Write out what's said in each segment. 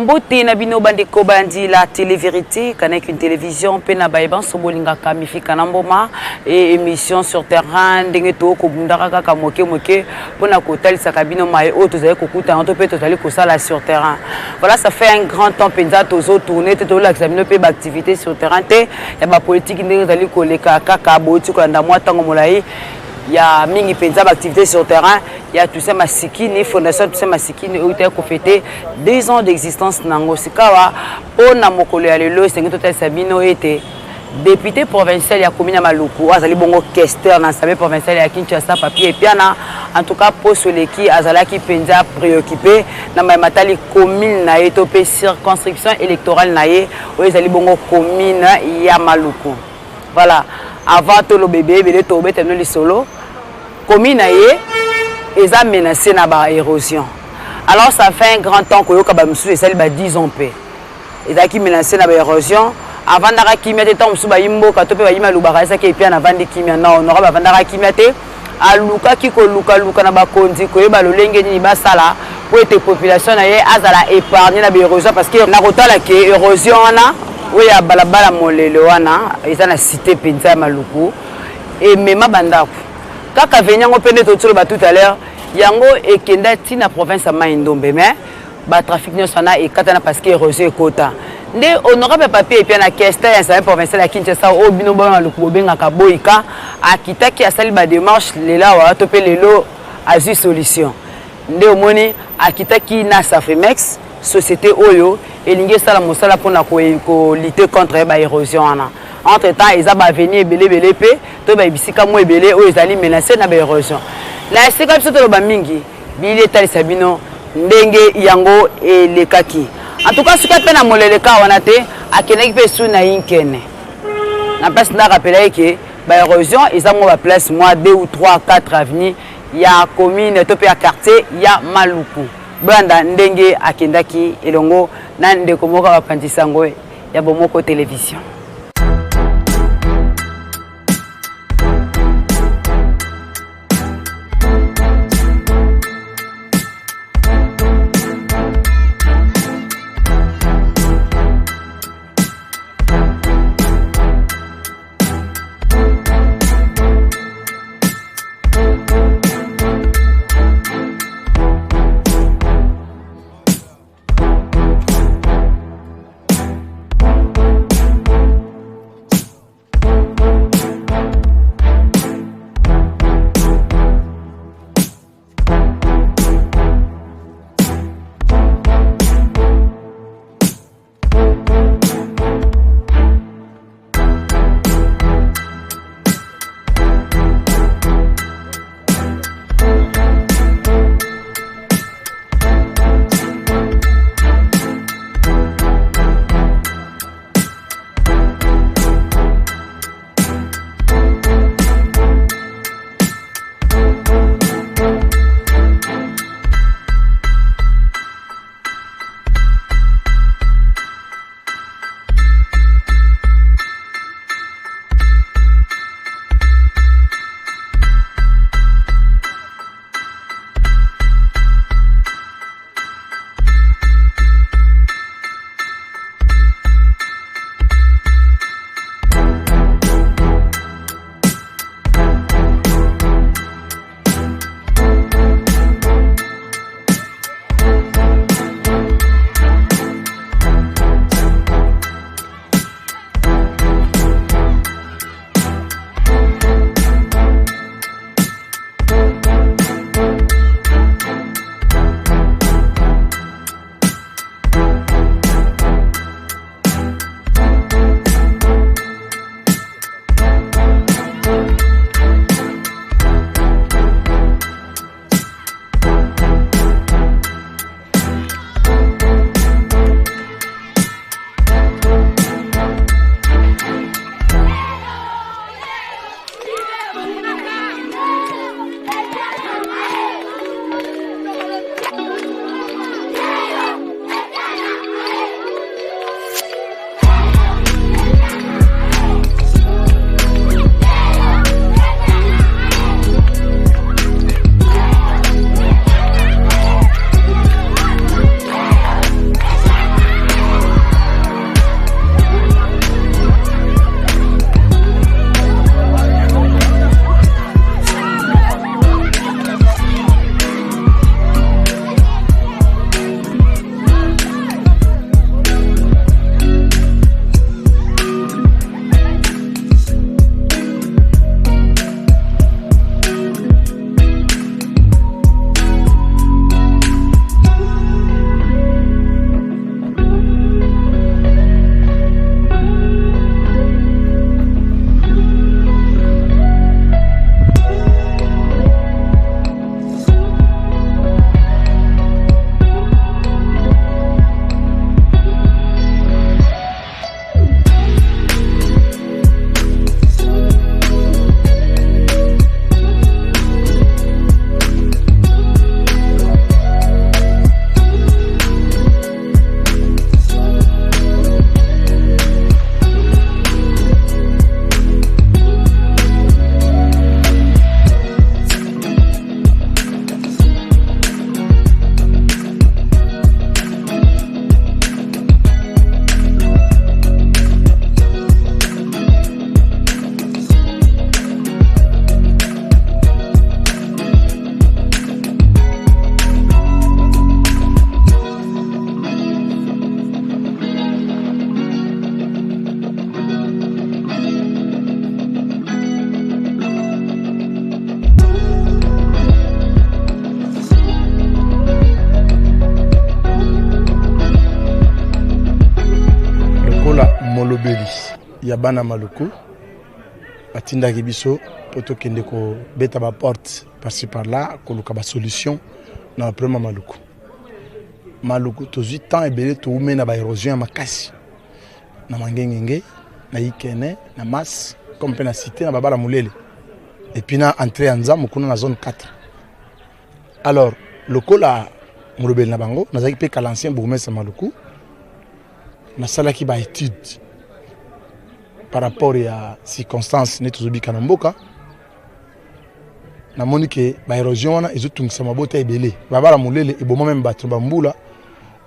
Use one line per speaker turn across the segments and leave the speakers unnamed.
Mbote na bino bande ko bandi la télé-vérité, kanek une télévision pena baiban sobolinga kamifika na mboma et émission sur terrain ndenge to ko bundaka kaka moke pona ko talisa kabino mai o to zali ko kuta on to pe to zali ko sala sur terrain. Voilà, ça fait un grand temps penza to zo tourner to la examiner pe activité sur terrain te ya ba politique ndenge zali ko leka kaka boti ko nda mwatango molai. Il y a mingi penza activité sur terrain, il y a tout ça Masikini fondation tout ça Masikini où était fêté 2 ans d'existence nango sikawa ona mokolo ya lelo sengi total Sabino était député provincial ya commune Maluku azali bongo questeur na sabe provincial ya Kinshasa papier et piana en tout cas poste leki azalaki penza préoccupé na matali commune na etopé circonscription électorale na ye où ezali bongo commune ya Maluku. Voilà, avant tout le bébé belé tobé tenu li solo commune na ye eza menacé na ba érosion. Alors ça fait un grand temps que yoka ba musu esali ba 10 ans pe ezaki menacé na ba érosion avant d'ara kimia te temps musu ba yimbo ka to pe ba yima lubaka esa ke pia na vandi kimia na onora ba vandara kimia te aluka ki ko luka na ba konzi ko yeba lolenge ni ba sala pour être population na ye azala épargner na ba érosion parce que na kotala ke érosion na oui ya balabala molelo wana eza na cité penza ya Maluku et mema bandako kaka venyango pende to tsolo ba tout à l'heure yango ekenda tina province ya Mai-Ndombe mais ba trafic nyonso na ekatana parce que érosion ekota nde honorable papier et puis na kesta ya sa provincial ya Kinshasa o bino ba Maluku bengaka boyika akitaki asali ba démarche lela wa to pe lelo azu solution nde omoni akitaki na Safrimex société oyo elingi sala mosala pona ko lutter contre ba érosion ana. Entre temps ils ba venir belé pe to ba bisika mo ebele o ezali menacé na ba érosion la sika biso to ba mingi bile tali sabino ndenge yango elekaki. En tout cas ce que na moleleka wana te akeneki pe su na inkene na place na rappeler que ba érosion ezango ba place moi 2 ou 3 4 avenue ya commune to pe ya quartier ya Maluku Branda ndenge akendaki elongo na ndeko moka bapandisango ya bomoko télévision.
ya bana maluku batindaki biso po tokende kobeta baporte par-ci par-là koluka basolution na baproblème maluku maluku tozwi temps ebele toume na baérosion ya makasi na mangengenge na ikene na mas comme mpe na cité na babala mulele et puis na entrée ya nzambo kuna na zone 4 alors lokola molobeli na bango nazalaki mpe ka l'ancien bourgmestre maluku nasalaki baétude par rapport à circonstances ne tozobika na mboka namoni ke baérosion wana ezotungisa mabota ebele babala mulele eboma meme bato bambula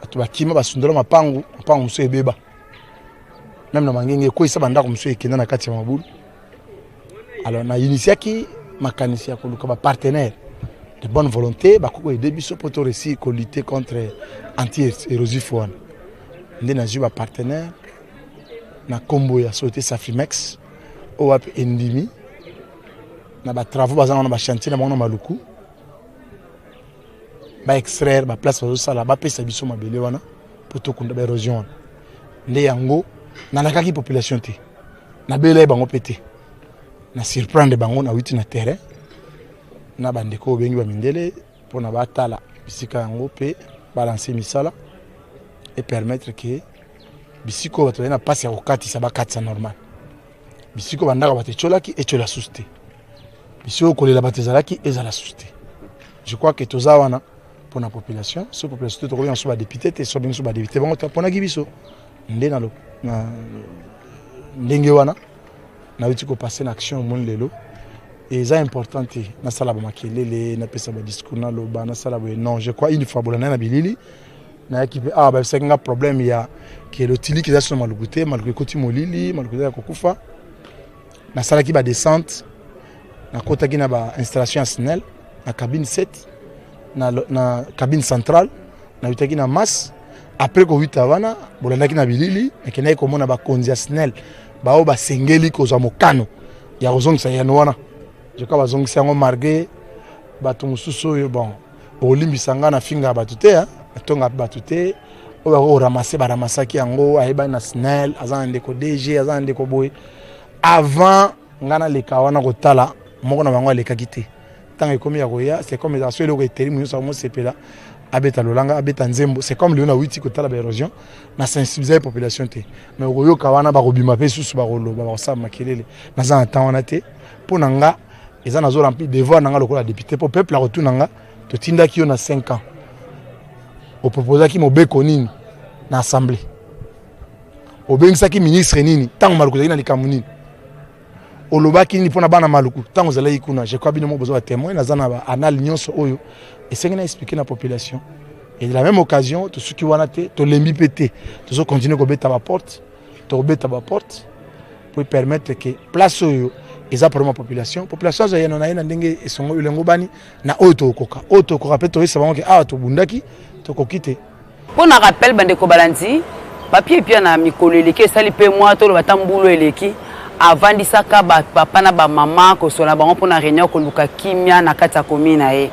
bato bakima basundola mapangu mosusu ebeba même na mangenge ekoyisa bandako mosusu ekenda na kati ya mabulu alors na initiaki makanisi ya koluka bapartenaire de bonne volonté bakoko ede biso po toresi kolutter contre anti-érosif wana nde nazwi bapartenaire na kombo ya société Safimex oyo ape endimi na batravaux baza wana bachantier na bango na maluku baextraire baplace bazosala bapesa biso mabele wana po tokunda baérosion wana nde yango nalakaki population te nabela bango mpe te na surprendre bango na witi na terrain na bandeko obengi bamindele mpona batala bisika yango mpe balancer misala et permettre que bisiko bato na pasi ya kokatisa bakatisa normal bisiko bandaka bato echolaki echola susu te bisiko kolela bato ezalaki ezala susu te je crois que toza wana mpona population so population te tokobenga so badepute te so bengi so badepute bango taponaki biso nde na ndenge wana nawuti kopase na action omoni lelo eza important te nasala bamakelele napesa badiscours naloba nasala boye non je crois une fois bolanda na bilili nayaki mpe awa babisaki nga problème ya kelotili eza so na maluku te maluku ekoti molili maluku eza ya kokufa nasalaki badescente nakotaki na bainstallation ya SNEL na cabine 7 na cabine centrale nawutaki na masse après kohuta wana bolandaki na bilili nakendaki komona bakonzi ya SNEL bao basengeli kozwa mokano ya kozongisa yano wana joka bazongisa yango marge bato mosusu oyo bon olimbisa nga na finga ya bato te atonga bato te oyo bakoramase baramasaki yango ayebani na SNEL aza na ndeko DG aza na ndeko boye avant nga naleka wana kotala moko na bango alekaki te ntango ekomi ya koya c'est comme ezala so eloko eteri moyoso amosepela abeta lolanga abeta nzembo c'est comme leo na witi kotala baérosion na sensibiliser population te mais okoyoka wana bakobima mpe susu bakoloba bakosala makelele naza na temps wana te mpo na nga eza nazolampi devoir na nga lokola député mpo peuple akotuna nga totindaki yo na 5 ans opoposaki mobeko nini na assemblée obengisaki ministre nini ntango maluku ezalaki na likambo nini olobaki nini mpona bana maluku ntango ozalaki kuna je crois bino mo bozwa témoin naza na baanale nyonso oyo esengi na expliquer na population et de la même occasion tosuki wana te tolembi mpe te tozocontinue kobeta baporte tokobeta baporte po permettre ke place oyo eza problème ya population azayeno na ye na ndenge esongo elengo bani na oyo tokoka mpe toyesa bango ke awa tobundaki tokoki te
mpo na rappel bandeko balandi papier epia na mikolo eleki esali mpe mwa toloba ta mbulu eleki avandisaka bapapa na bamama kosola bango mpona réunion koluka kimia na kati ya komi na ye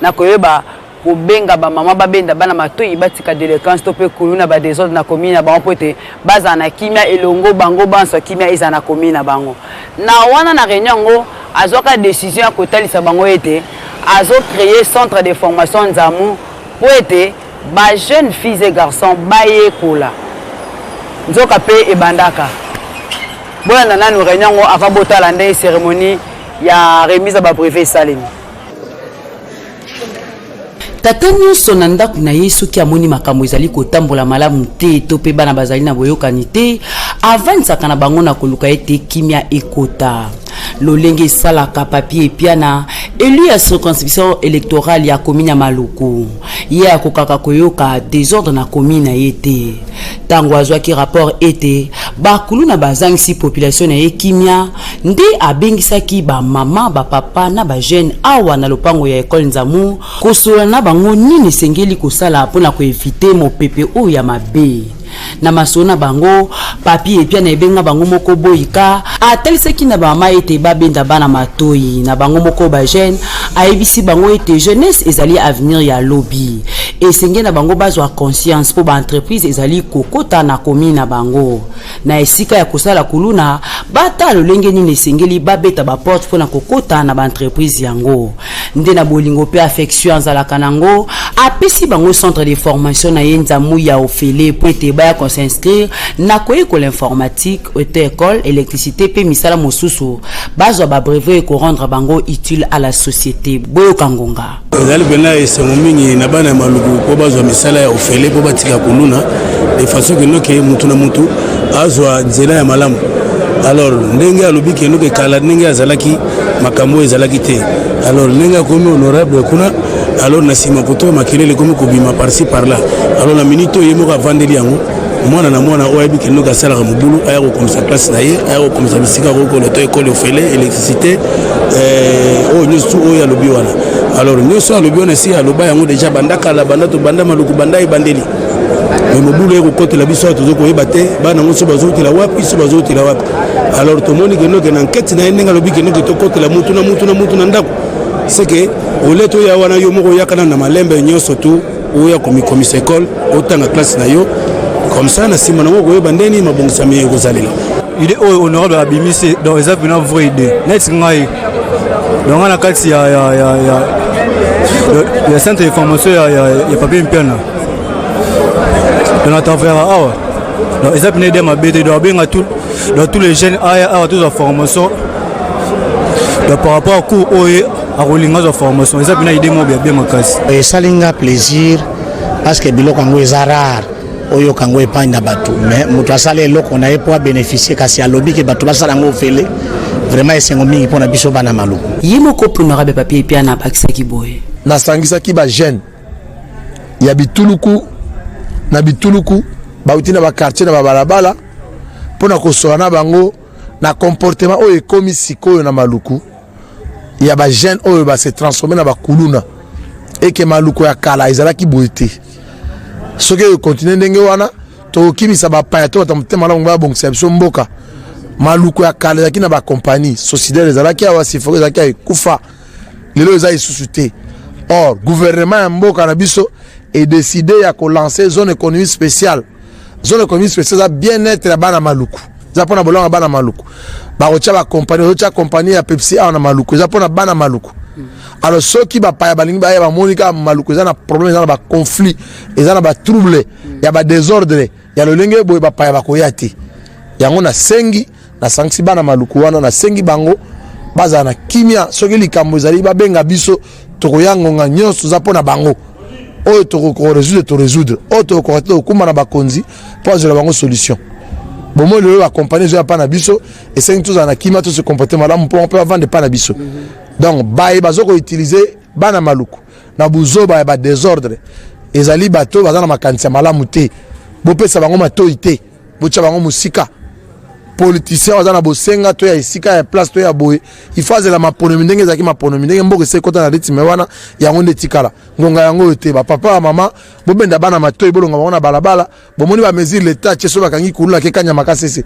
na koyeba kobenga bamama babenda bana matoi batika délinquance to mpe kulu na badésordre na komi na bango mpo ete bazala na kimia elongo bango banso kimia ezala na komi na bango na wana na réunion yango azwaka décision ya kotalisa bango ete azocréer centre de formation nzamu mpo ete bajeune filles et garçons bayekola nzoka mpe ebandaka bolanda nanu réunion yango avant botala nde cérémonie ya remise ya babrevet esalemi tata nyonso na ndako na ye soki amoni makambo ezali kotambola malamu te to mpe bana bazali na boyokani te avandisaka na bango na koluka ete kimia ekota lolenge esalaka papier epiana élu ya circonscription électorale ya commune ya Maluku ye akokaka koyoka désordre na commune na ye te ntango azwaki rapport ete bakulu na bazangisi population na ye kimia nde abengisaki bamama bapapa na bajeune awa na lopango ya ekole nzamu kosola na bango nini esengeli kosala mpona koevite mopepe oyo ya mabe na masona bango papier epia na ebenga bango moko boyika atalisaki na bamama ete babenda bana matoi na bango moko ba jeune ayebisi bango ete jeunesse ezali avenir ya lobby esenge na bango bazwa conscience pour ba entreprise ezali kokota na commune na bango na esika ya kosala kuluna bata lolenge nini esengeli babeta ba porte pour na kokota na ba entreprise yango nde na bolingo pe affection zalaka nango apesi bango centre de formation na yenza muya ofele pour ete ba ya s'inscrire na ko école informatique école électricité pe misala mosusu bazwa ba brevet ko rendre bango utile à la société boyo kangonga
ezali bena esengo mingi na bana maluku po bazwa misala ya ofele po batika kuluna de façon que noke mutu na mutu azwa nzela ya malamu alors ndenge alobi ke noke kala ndenge azalaki makambo ezalaki te alors ndenge akomi honorable kuna alors na sima koto makelele komi kobima par-ci par-là alors na minute oyo moko avandeli yango mwana na mwana oyo ayebi ke noke asalaka mobulu aya kokomisa place na ye aya kokomisa bisika kokolo to ekole ofele électricité oyo nyonso oyo alobi wana alors nyonso alobi wana esi aloba yango deja bandakala banda to banda maluku banda ebandeli mais mobulu ekokotela biso ayo tozokoyeba te bana ngo so bazotela wapi so bazotela wapi alors tomoni ke noke na enquête na ye ndenge alobi ke noke tokotela mutu na ndako c'est que oleto ya wana yo moko yakana na malembe nyonso tu oya komisa école otanga classe na yo comme ça na sima nango koyeba ndeni mabongisami ekozaleli
idée oyo honorable abimisi donc eza mpena vraie idée neti ngai donc na kati ya centre de formation ya papier mpiana donc atavera awa donc eza mpena idée mabe te donc abenga tous les jeunes awa tozwa formation donc par rapport à cours oyo akolinga azwa formation eza mpena idée moko bien makasi
esalinga plaisir parce que biloko yango eza rare oyo kango epai na bato mais moto asala eloko na ye po abénéficie kasi alobi ke bato basala yango ofele vraiment esengo mingi mpona biso bana maluku
ye moko honorable papier pia na bakisaki boye
nasangisaki bajeune ya bituluku bauti na bakartier na babalabala mpona kosola na bango na comportement oyo ekomi sikoyo na maluku ya bajeune oyo base transforme na bakuluna eke maluku ya kala ezalaki boye te soki oyo continue ndenge wana tokokimisa bapaya to bata motema malamu babongisa biso mboka maluku ya kala ezalaki na bacompagnie sociétaire ezalaki awa sifoko ezalaki ekufa lelo eza lisusu te or gouvernement ya mboka na biso edeside ya kolancer zone économique spéciale eza bien-être ya bana maluku eza mpona bolonga bana maluku bakotya bacompagnie ya Pepsi awa na maluku eza mpona bana maluku alors soki bapaya balingi baya bamoni kaka maluku eza na problème eza na baconflit eza na batrouble ya badésordre ya lolenge boye bapaya bakoya te yango nasangisi bana maluku wana nasengi bango bazala na kimia soki likambo ezali babenga biso tokoya ngonga nyonso eza mpona bango oyo tokorésoudre oyo tokokote okuma na bakonzi mpo azwela bango solution bomo lelo bacompagnie ezoya mpa na biso esengi tozala na kimia tose comporte malamu mpo mpe bavande mpa na biso donc baye bazokoutilize bana maluku na buzoba ya badésordre ezali bato baza na makanisi ya malamu te bopesa bango matoi te botya bango mosika politicien baza na bosenga to ya esika ya place to ya boye ifo azela maponomi ndenge ezalaki maponomi ndenge mboka ese ekota na ritme wana yango nde etikala ngonga yango oyo te bapapa ya mama bobenda bana matoi bolonga bango na balabala bomoni bamesure leta tie so bakangi kulula ke kanya makasi ese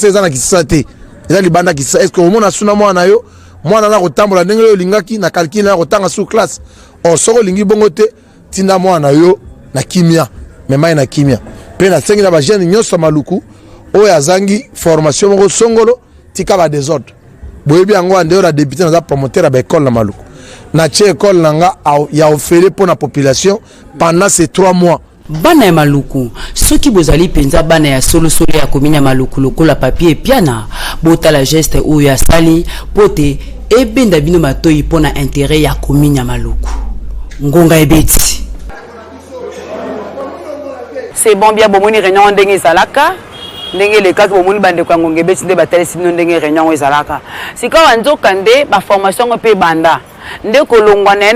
eza na kisisa te eza libanda kisisa eske omona suna mwana yo mwana na kotambola ndenge oyo olingaki na calcul na kotanga sous classe soko olingi bongo te tinda mwana yo na kimia memai na kimia mpe nasengi na bajeune nyonso maluku oyo azangi formation moko songolo tika badésordre boyebi yango ande oyo na député naza promoteur ya baekole na maluku natie ekole na nga ya ofele mpo na population pendant ces 3 mois
bana ya maluku soki bozali mpenza bana ya solosolo ya komini ya maluku lokola papier epiana botala geste oyo asali mpo te ebenda bino matoi mpo na intérêt ya komini ya maluku ngonga ebeti c'est bon bien bomoni réunion ndenge ezalaka ndenge lekaki bomoni bandeko ya ngonga ebeti nde batalisi bino ndenge réunion ezalaka sikawa nzoka nde baformation ngo mpe banda nde kolongwa na ye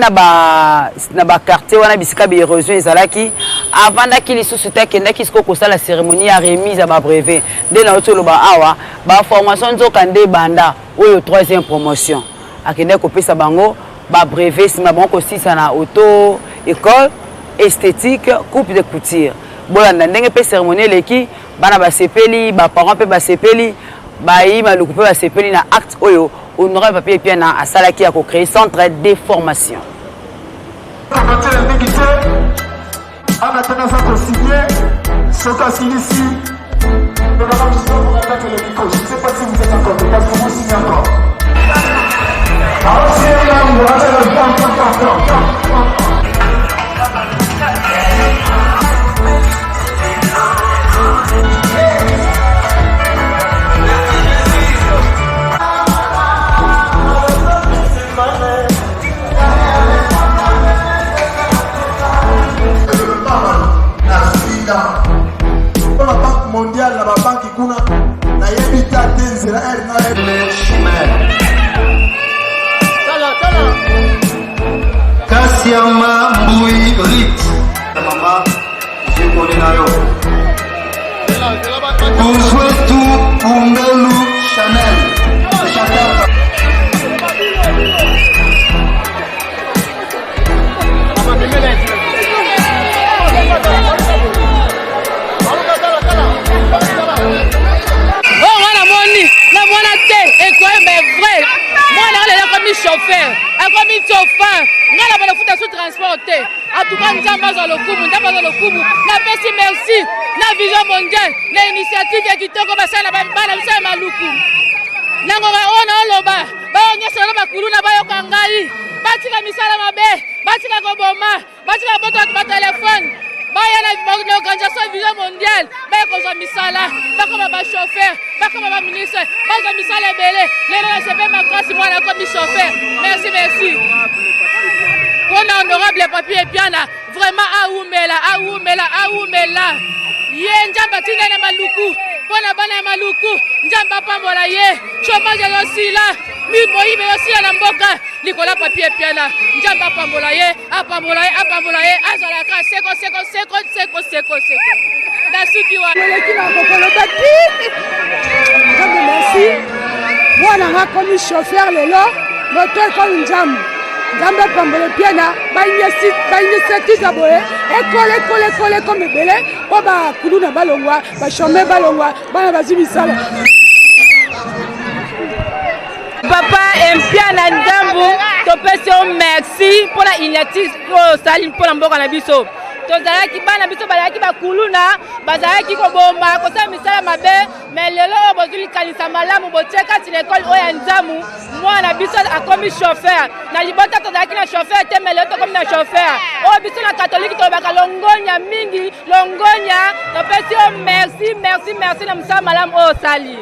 na bakartier wana bisika baérosion ezalaki avandaki lisusu te akendaki siko kosala cérémonie ya remise ya babrevet nde nauti oloba awa baformation nzoka nde banda oyo 3e promotion akendaki kopesa bango babrevet nsima bango kosisa na auto école esthétique coupe de couture bolanda ndenge mpe cérémonie eleki bana basepeli baparent mpe basepeli bayi maluku mpe basepeli na acte oyo honorable papier epiana asalaki ya kocréer centre de formation
On a tendance à consigner ce cas ici. Mais maintenant, je vais vous remettre le micro. Je ne sais pas si vous êtes encore, parce que vous signez encore. Alors, c'est là, vous avez le temps. Mondial la banque kuna na yebita tenze la r na Kasiama Mbui Rit mama jikoni nayo Bonjour tout Umbelu Chanel
chauffeur, comme une chauffeur, on a la foot à sous-transporter. En tout cas, nous avons dans le coup, nous avons dans le coup. Merci, la vision mondiale, l'initiative qui te commence à la balle, nous sommes à l'oukou. Nous avons loba, nous sommes à Kulu, nous avons Kangai, Batika Misala Mabe, Batika Goboma, Batika Botot, ma téléphone. L'organisation vision mondiale, comme Misala, comme ma chauffeur, comme ma ministre, comme Misala Belé, les c'est ma grâce, moi, comme chauffeur. Merci. Pour l'honorable papier Piana, vraiment Aoumela. Njamba tina na maluku, pona bana maluku, njamba pambola ye, chômage aussi là, mi moyi mais aussi à la mboka, Nicolas papier Piana, njamba pambola ye, apambola ye, azala ka seko. Dasuki wa.
Merci. Moi na comme chauffeur lelo, moteur comme njamba. Njamba pambola Piana, ba initiative aboye, école comme belé, po ba kuluna balongwa, ba chômé balongwa, bana bazibisala.
Papa Mpiana Ndambu, topesio merci pour la initiative Saline pour l'amboka na biso. Tozalaki bana biso balaki bakuluna, bazalaki kobomba, kosa misala mabe, mais lelo bozuli kanisa malamu bocheka ti l'école oya Nzamu, mwana biso akomi chauffeur. Na libota tozalaki na chauffeur te mais lelo tokomi na chauffeur. O biso na catholique tobaka longonya mingi, longonya, topesio merci na misala malamu o sali.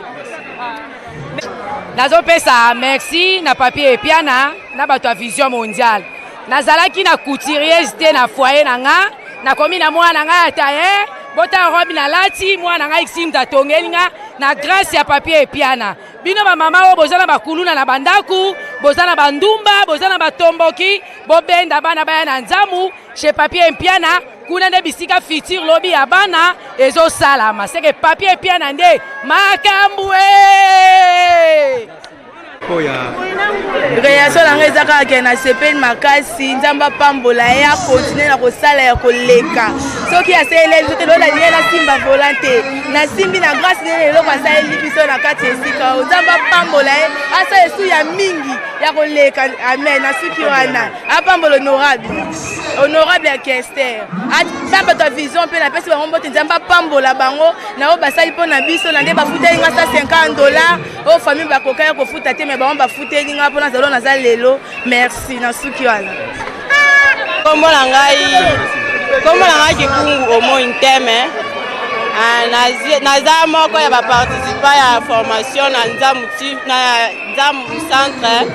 Nazopesa merci na papier Piana na bato vision mondiale. Nazalaki na couturier te na foyer na nga, na komi na mwana nga ataye, bota robe na lati mwana nga isim tatongeli nga na grâce ya papier Piana. Bino ba mama o bozana bakuluna na bandaku, bozana bandumba, bozana batomboki, bobenda bana baya na Nzamu chez papier Piana. Kuna nde bisika futur lobby ya bana ezo salama c'est que papier Piana nde makambwe
réaction na ezaka ke na sepeli makasi nzamba pambola ya continuer na kosala ya koleka soki asele nzote lola lié na simba volante na simbi na grâce ne lelo kwasa libiso na kati esika nzamba pambola asa esu ya mingi ya koleka amen na suki wana apambola honorable ya Kester baba ta vision pe na pesi bango mbote nzamba pambola bango na o basali po na biso na nde bafuta inga $50 o famille bakoka ya kofuta te me bango bafuta inga po na zalo na za lelo merci na suki wana kombo na ngai kikungu omo inteme naza moko ya baparticipa ya formation na Nzamu centre.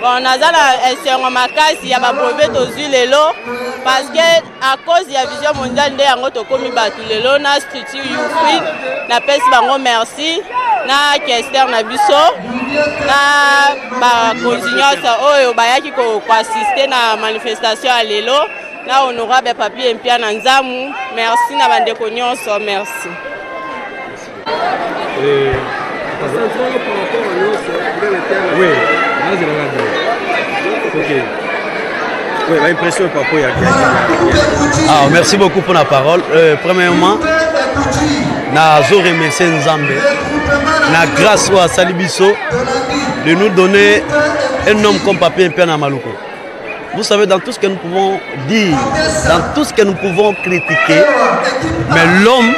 Bon, naza na esengo makasi ya baprove tozwi lelo parce que à cause ya vision mondiale nde yango tokomi batu lelo na structure Youth na pesi bango merci na Kester na biso na bakonzi nyonso oyo bayaki koassiste na manifestation ya lelo na honorable papier Mpiana Nzamu merci na bandeko nyonso merci.
Oui. Oui, l'impression par rapport à merci beaucoup pour la parole. Premièrement, Nazo remercie Nzambe, na grâce à Salibiso de nous donner un homme comme Papier Mpiana Maluku. vous savez, dans tout ce que nous pouvons dire, dans tout ce que nous pouvons critiquer, mais l'homme,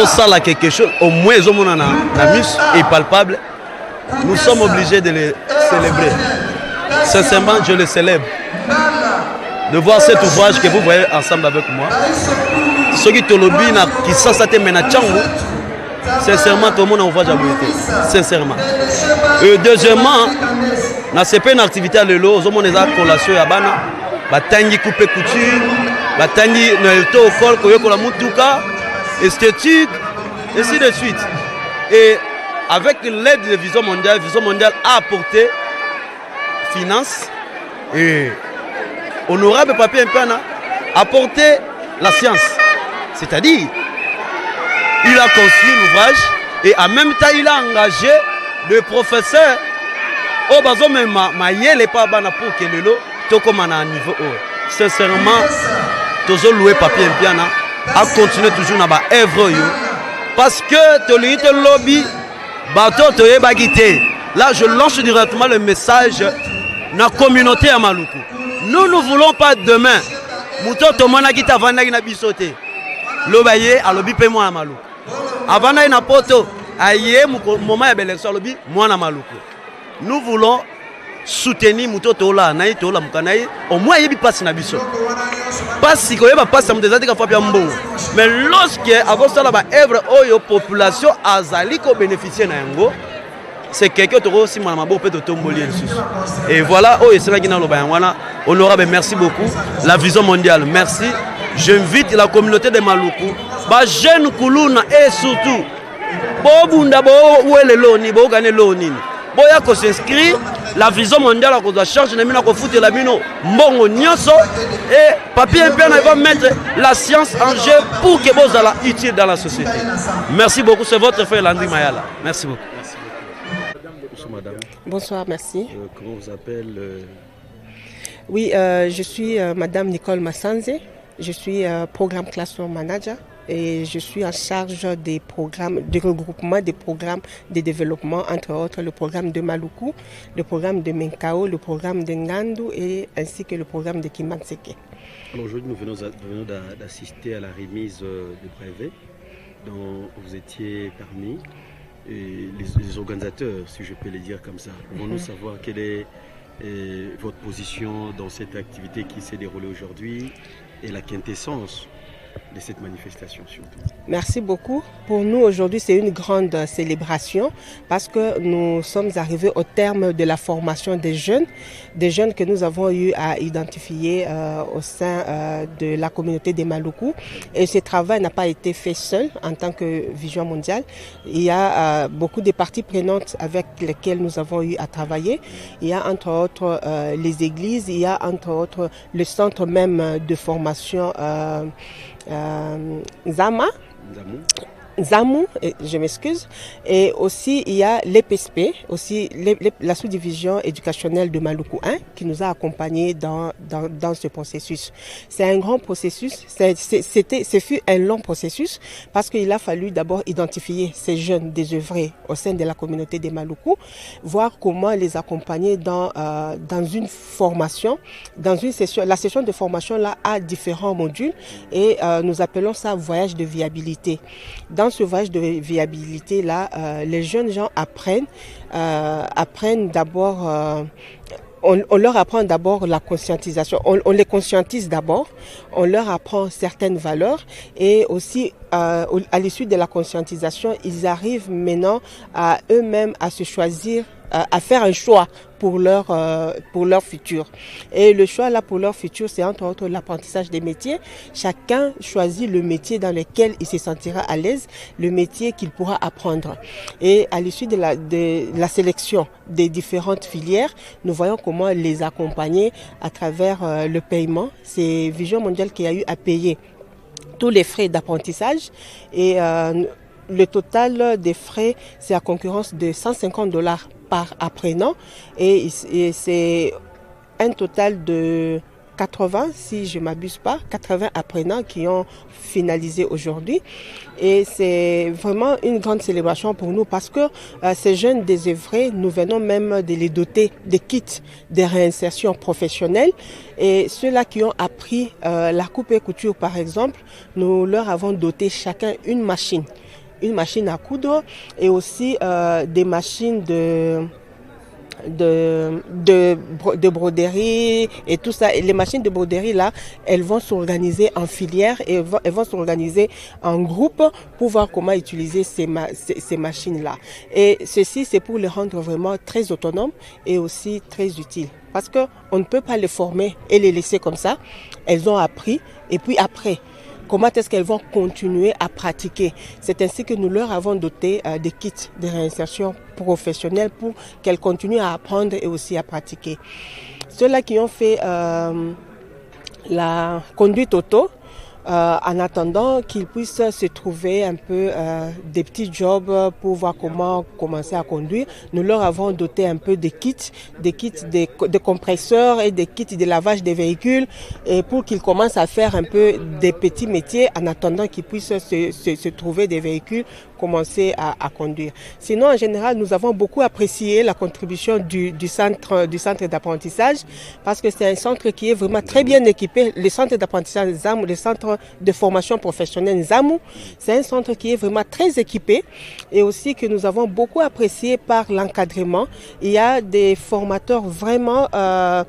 ça là quelque chose, au moins ils ont un mus est palpable, nous sommes obligés de les célébrer. Sincèrement, je le célèbre. De voir cet ouvrage que vous voyez ensemble avec moi. Ceux qui ont lobby, qui sont satés maintenant, sincèrement, tout le monde a ouvrage à beauté. Sincèrement. Et deuxièmement, c'est pas une activité à l'élo, nous avons des collations à Bana, batangi coupé couture, batangi noëlto au col, koyoko la mutuka, esthétique, et ainsi de suite. Et avec l'aide de Vision Mondiale a apporté finance et honorable Papi Mpana a apporté la science. C'est-à-dire, il a construit l'ouvrage et en même temps il a engagé des professeurs au bazo même maïele pas bana pour que le lot to comme à niveau haut. Sincèrement, toujours loué Papi Mpana a continué toujours dans ba œuvre yo parce que to li te lobby bateau to yeba quitté. Là je lance directement le message dans la communauté à Maluku. Nous ne voulons pas demain mouton to mona kita vanda na bisoté. Lobaye a lobby pe moi à Maluku. Avana na poto aye moment ya élection lobby moi na Maluku. Nous voulons soutenir mouton to la na to la mukanayi au moins yebi passe na biso. Parce que yeba passe am desati ka fa pia mbongo. Mais lorsque akosa la ba œuvre oyo population azali ko bénéficier na yango, c'est quelqu'un qui aussi mon amabo peut tomboli en. Et voilà, oh et c'est là qui n'a le bain. Honorable, merci beaucoup. La Vision Mondiale, merci. J'invite la communauté de Maluku, ba jeune Kuluna et surtout, Bobunda bo où est le loni, bo gagner loni. Boya ko s'inscrit, la Vision Mondiale a cause charge de mina ko foutre la mino mbongo nyonso et Papi Mpana va mettre la science en jeu pour que bozala utile dans la société. Merci beaucoup, c'est votre frère Landry Mayala. Merci beaucoup.
Bonsoir madame.
Bonsoir, merci.
Comment vous appelle
Oui, je suis madame Nicole Massanze. Je suis programme Classroom Manager et je suis en charge des programmes de regroupement, des programmes de développement, entre autres le programme de Maluku, le programme de Menkao, le programme de Ngandu et ainsi que le programme de Kimanseke.
Alors aujourd'hui nous venons d'assister à la remise du brevet dont vous étiez parmi les organisateurs, si je peux le dire comme ça. Pouvons-nous savoir quelle est votre position dans cette activité qui s'est déroulée aujourd'hui et la quintessence de cette manifestation surtout?
Merci beaucoup. Pour nous aujourd'hui c'est une grande célébration parce que nous sommes arrivés au terme de la formation des jeunes que nous avons eu à identifier au sein de la communauté des Maluku. Et ce travail n'a pas été fait seul en tant que Vision Mondiale. Il y a beaucoup de parties prenantes avec lesquelles nous avons eu à travailler. Il y a entre autres les églises, il y a entre autres le centre même de formation Zamu, je m'excuse, et aussi il y a l'EPSP, aussi la sous-division éducationnelle de Maluku 1 qui nous a accompagnés dans ce processus. C'est un grand processus, ce fut un long processus parce qu'il a fallu d'abord identifier ces jeunes désœuvrés au sein de la communauté des Maluku, voir comment les accompagner dans une formation, dans une session. La session de formation là a différents modules et nous appelons ça voyage de viabilité. Dans ce voyage de viabilité là, les jeunes gens apprennent d'abord. On leur apprend d'abord la conscientisation, on les conscientise d'abord, on leur apprend certaines valeurs et aussi à l'issue de la conscientisation, ils arrivent maintenant à eux-mêmes à se choisir, à faire un choix pour leur futur. Et le choix là pour leur futur, c'est entre autres l'apprentissage des métiers. Chacun choisit le métier dans lequel il se sentira à l'aise, le métier qu'il pourra apprendre. Et à l'issue de la sélection des différentes filières, nous voyons comment les accompagner à travers le paiement. C'est Vision Mondiale qui a eu à payer tous les frais d'apprentissage et le total des frais, c'est à concurrence de $150 par apprenant et c'est un total de 80, si je ne m'abuse pas, 80 apprenants qui ont finalisé aujourd'hui. Et c'est vraiment une grande célébration pour nous parce que ces jeunes désœuvrés, nous venons même de les doter des kits de réinsertion professionnelle. Et ceux-là qui ont appris la coupe et couture, par exemple, nous leur avons doté chacun une machine à coudre et aussi des machines de broderie et tout ça. Et les machines de broderie là, elles vont s'organiser en filière et elles vont s'organiser en groupe pour voir comment utiliser ces machines là. Et ceci, c'est pour les rendre vraiment très autonomes et aussi très utiles. Parce qu'on ne peut pas les former et les laisser comme ça. Elles ont appris et puis après, comment est-ce qu'elles vont continuer à pratiquer? C'est ainsi que nous leur avons doté des kits de réinsertion professionnelle pour qu'elles continuent à apprendre et aussi à pratiquer. Ceux-là qui ont fait la conduite auto, en attendant qu'ils puissent se trouver un peu des petits jobs pour voir comment commencer à conduire, nous leur avons doté un peu des kits de compresseurs et des kits de lavage des véhicules et pour qu'ils commencent à faire un peu des petits métiers en attendant qu'ils puissent se trouver des véhicules, commencer à conduire. Sinon, en général, nous avons beaucoup apprécié la contribution du centre d'apprentissage parce que c'est un centre qui est vraiment très bien équipé. Le centre d'apprentissage ZAMU, le centre de formation professionnelle ZAMU, c'est un centre qui est vraiment très équipé et aussi que nous avons beaucoup apprécié par l'encadrement. Il y a des formateurs vraiment à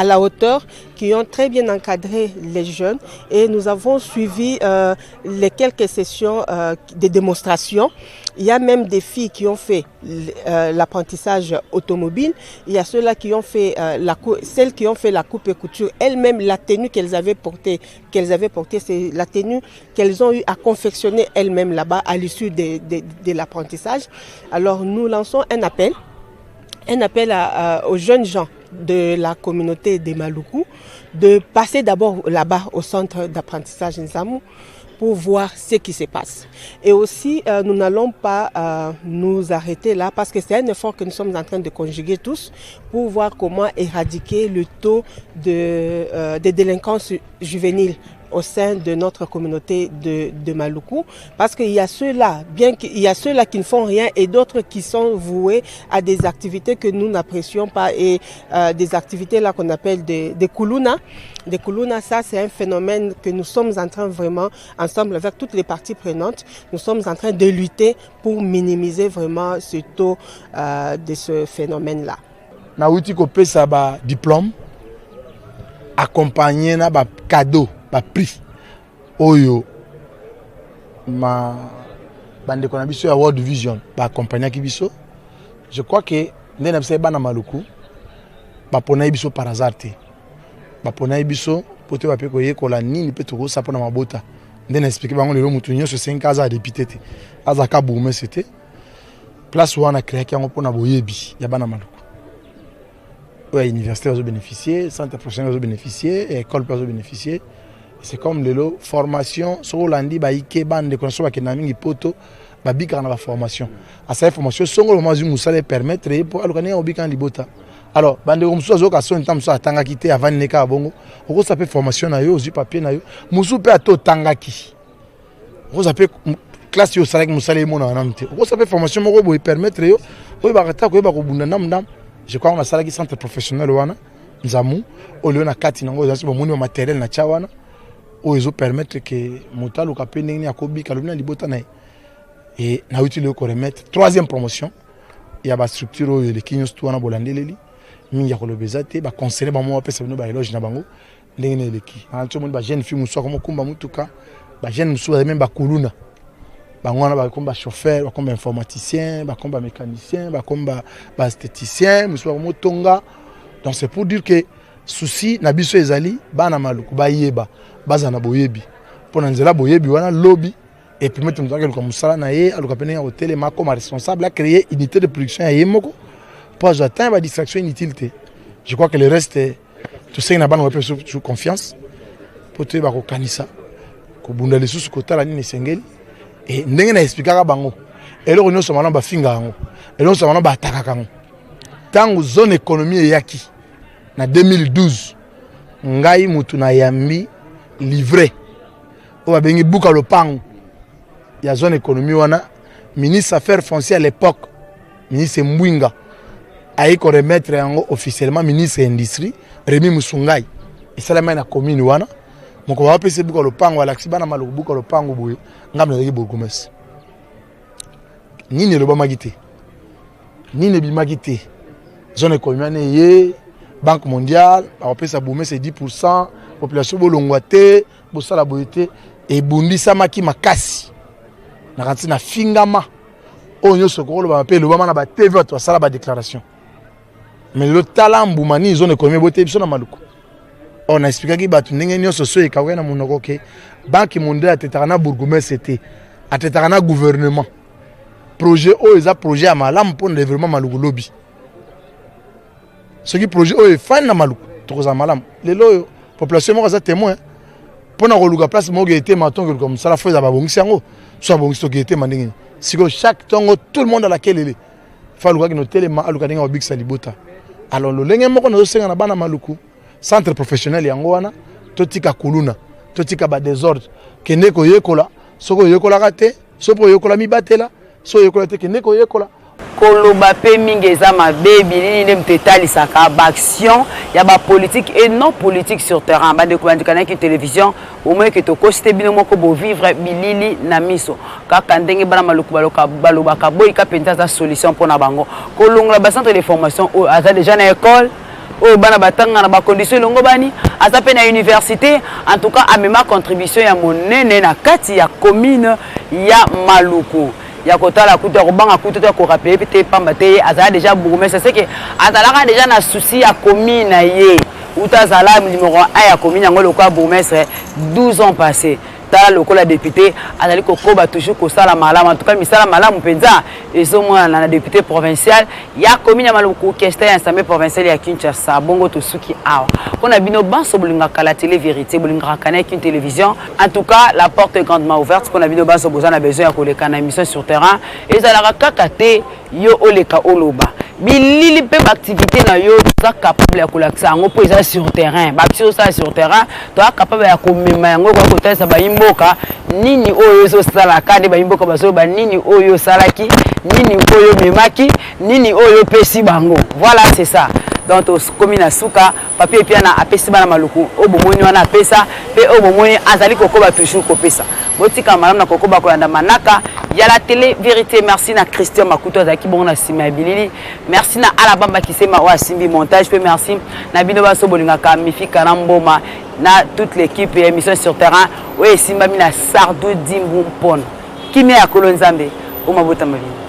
la hauteur qui ont très bien encadré les jeunes et nous avons suivi les quelques sessions de démonstration. Il y a même des filles qui ont fait l'apprentissage automobile. Il y a ceux-là qui ont fait celles qui ont fait la coupe et couture. Elles-mêmes, la tenue qu'elles avaient portée, c'est la tenue qu'elles ont eu à confectionner elles-mêmes là-bas à l'issue de l'apprentissage. Alors nous lançons un appel aux jeunes gens de la communauté des Maluku de passer d'abord là-bas au centre d'apprentissage Nzamu pour voir ce qui se passe. Et aussi, nous n'allons pas nous arrêter là parce que c'est un effort que nous sommes en train de conjuguer tous pour voir comment éradiquer le taux de délinquance juvénile au sein de notre communauté de Maluku, parce qu'il y a ceux-là, il y a ceux-là qui ne font rien et d'autres qui sont voués à des activités que nous n'apprécions pas et des activités là qu'on appelle des kuluna. Des kuluna, ça c'est un phénomène que nous sommes en train vraiment, ensemble avec toutes les parties prenantes, nous sommes en train de lutter pour minimiser vraiment ce taux de ce phénomène-là.
Na outi ko pesa ba diplôme accompagné na ba cadeau ba prix oyo ma bande kona biso ya World Vision ba accompagner ki biso. Je crois que ndena bisa bana Maluku ba pona biso par hasard te. Ba pona biso pote ba pe ko yekola nini pe to ko sapona mabota. Ndena expliquer bango lelo mutu nyonso 5 ans a député te. Azaka bourgmestre c'était place wana créer ki ngo pona boyebi ya bana Maluku. Ouais, université va bénéficier, centre professionnel va bénéficier, école va bénéficier. C'est comme le formation, sur l'andi ba ike bande de connaissance qui n'a mingi poto, ba bika na ba formation. À cette formation, son le mazu musale permettre pour alokane obika libota. Alors, bande comme ça zo ka son tam so atanga kité avant neka bongo. Oko ça peut formation na yo, ozu papier na yo. Musu pe ato tangaki. Oko ça peut classe yo salak musale mo na namte. Oko ça peut formation mo ko permettre yo, o ba kata ko ba ko bunda ndam. Je crois qu'on a salaki centre professionnel wana Nzamu au lieu na kati nango za bomoni matériel na chawana o ezo permettre que motalo ka pendeni akobi kalobina libota na et na utile ko remettre troisième promotion il y a ba structure les kinyo stu wana bolandeleli mingi ya kolobezate ba conseiller ba mo pesa bino ba éloge na bango ndenge ne leki anto mo ba jeune fille muso ko kumba mutuka ba jeune muso même ba kuluna bangwana ba komba chauffeur ba komba informaticien ba komba mécanicien ba komba ba esthéticien muso ba motonga. Donc c'est pour dire que souci na biso ezali bana Maluku ba yeba baza na boyebi pona nzela boyebi wana lobby et permettre nous que comme ça na ye aluka pena hôtel ma comme responsable à créer unité de production ya yemoko pour atteindre ba distraction inutilité. Je crois que le reste tout ça na bana wa sous confiance pour te ba ko kanisa ko bunda les sous kotala ni sengeli. Et ndenge na expliquera bango eloko nyonso mana ba finga yango eloko nyonso mana ba ataka kango tango zone économie yaki na 2012 ngai mutu na yambi livré oyo babengi buka lopango ya zone économie wana ministre affaires foncières à l'époque ministre Mbwinga ayi ko remettre yango officiellement ministre industrie Remi Musungai esalama na commune wana moko ba pese buka lopango alaksi bana maluku buka lopango boye ngamna yaki bourgmestre nini loba magité nini bimagité zone économique ye Banque mondiale ba pese bourgmestre 10% population bolongwa te bosala boyete et bundi samaki makasi na kanti na fingama onyo sokolo ba pe loba na ba TV to sala ba déclaration mais le talent boumani zone économique bote biso na maluku on a expliqué ki batu ndenge nyoso so ekawena munoko ke Banque mondiale atetaka na bourgmestre c'était atetaka na gouvernement projet o eza projet ya malamu pour le développement maluku lobby ce qui projet o e fan na maluku to za malamu lelo population mo za témoin pour na koluka place mo gete matongo comme ça la fois za babongisi yango soit bongisi to gete mandingi siko chaque tongo tout le monde à laquelle il est faluka ki no telema aluka ndinga obik salibota alors lo lenge moko na senga na bana maluku centre professionnel yango wana totika kuluna totika ba désordre kende ko yekola soko yekola kate sopo yekola mi batela so yekola te kende ko yekola
koloba pe mingi eza mabe bilini nde mtetalisaka baaction ya bapolitique et non politique sur terrain bandeko bandikanaki télévision omoi ke tokosite bino moko bovivre bilili na miso kaka ndenge bana maluku balobaka boyika mpenza aza solution mpona bango kolongola bacentre de formation oyo aza déjà na école oyo bana batanga na bacondition elongo bani aza mpe na université en tout cas amema contribution ya monene na kati ya commune ya Maluku ya kotala kuta kobanga kuta ko rappeler pe pamba te azala déjà bourgmestre c'est que azalaka déjà na souci ya commune na ye utazala numéro 1 ya commune yango lokwa bourgmestre 12 ans passés tala lokola député azali kokoba toujours ko sala malamu en tout cas misala malamu penza ezomona na député provincial ya commune ya Maluku question ya assemblée provinciale ya Kinshasa bongo to suki awa kona bino banso bolinga kala télé vérité bolinga kana une télévision en tout cas la porte est grandement ouverte kona bino banso bozana besoin ya koleka na mission sur terrain ezalaka kaka te yo oleka oloba bilili pe activité na yo za capable ya kolakisa yango po eza sur terrain ba biso ça sur terrain to capable ya komema yango kwa kotesa ba imboka nini oyo zo sala kande ba imboka baso ba nini oyo salaki nini oyo memaki nini oyo pesi bango voilà c'est ça donc commune à Souka papier pia na apesi bana Maluku obomoni wana apesa pe obomoni azali kokoba toujours kopesa botika malamu na kokoba kolanda manaka ya la télé vérité merci na Christian Makuto azaki bon na sima bilili merci na Alabama Kisema wa simbi montage pe merci na bino baso bolinga ka mifika na mboma na toute l'équipe et émission sur terrain ouais simba mina Sardou Dimbu Mpona kimia ya Kolonzambe o mabota mabini